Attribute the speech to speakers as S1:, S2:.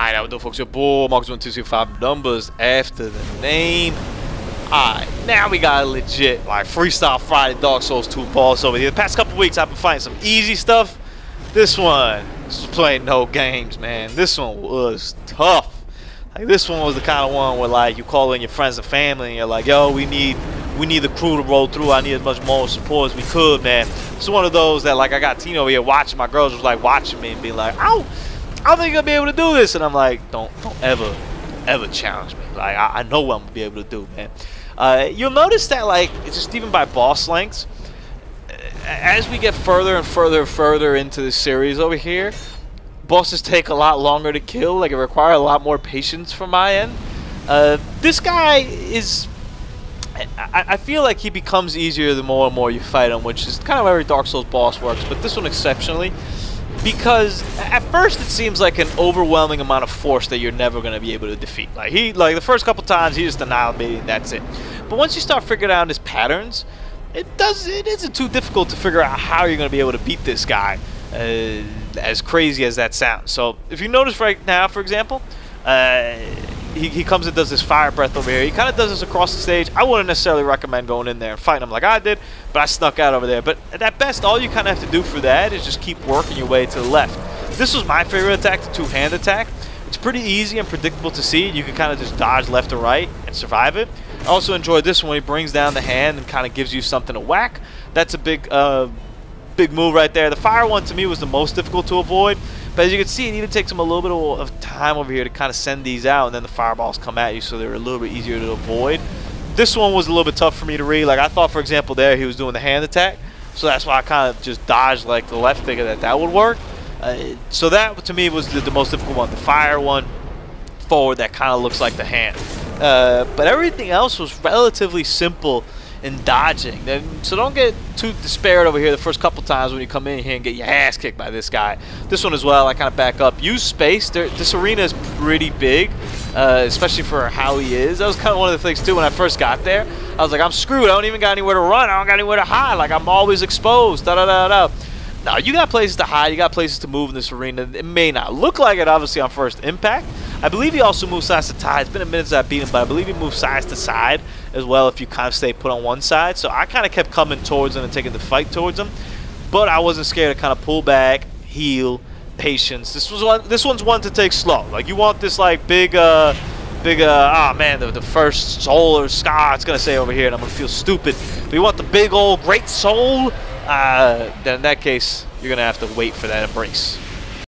S1: Alright, that would do, folks. Your boy, Marcus1225, numbers after the name. Alright, now we got a legit, like, Freestyle Friday Dark Souls 2 boss over here. The past couple weeks, I've been fighting some easy stuff. This one, just playing no games, man. This one was tough. Like, this one was the kind of one where, like, you call in your friends and family, and you're like, yo, we need the crew to roll through. I need as much moral support as we could, man. It's one of those that, like, I got Tina over here watching. My girls was, like, watching me and being like, ow, I don't think you're gonna be able to do this. And I'm like, don't ever challenge me. Like, I know what I'm gonna be able to do, man. You'll notice that, like, it's just even by boss lengths, as we get further and further into the series over here, bosses take a lot longer to kill. Like, it requires a lot more patience from my end. This guy is, I feel like he becomes easier the more and more you fight him, which is kind of how every Dark Souls boss works, but this one exceptionally. Because at first it seems like an overwhelming amount of force that you're never going to be able to defeat. Like, the first couple times he just annihilated and that's it. But once you start figuring out his patterns, it isn't too difficult to figure out how you're going to be able to beat this guy. As crazy as that sounds. So if you notice right now, for example, he comes and does this fire breath over here. He kind of does this across the stage. I wouldn't necessarily recommend going in there and fighting him like I did, but I snuck out over there. But at best, all you kind of have to do for that is just keep working your way to the left. This was my favorite attack, the two-hand attack. It's pretty easy and predictable to see. You can kind of just dodge left or right and survive it. I also enjoyed this one. He brings down the hand and kind of gives you something to whack. That's a big move right there. The fire one to me was the most difficult to avoid, but as you can see, it even takes him a little bit of time over here to kind of send these out, and then the fireballs come at you, so they're a little bit easier to avoid. This one was a little bit tough for me to read. Like, I thought, for example, there he was doing the hand attack, so that's why I kind of just dodged like the left, thinking that would work. So that to me was the most difficult one. The fire one forward that kind of looks like the hand, but everything else was relatively simple in dodging. So don't get too despaired over here the first couple times when you come in here and get your ass kicked by this guy. This one as well, I kind of back up. Use space. This arena is pretty big, especially for how he is. That was kind of one of the things too when I first got there. I was like, I'm screwed. I don't even got anywhere to run. I don't got anywhere to hide. Like, I'm always exposed. Da-da-da-da. Now, you got places to hide. You got places to move in this arena. It may not look like it, obviously, on first impact. I believe he also moves sides to side. It's been a minute since I beat him, but I believe he moves sides to side as well if you kind of stay put on one side. So I kind of kept coming towards him and taking the fight towards him, but I wasn't scared to kind of pull back, heal, patience. This one's one to take slow. Like, you want this like big oh man, the first soul or scar, it's gonna say over here, and I'm gonna feel stupid. But you want the big old great soul, then in that case you're gonna have to wait for that embrace.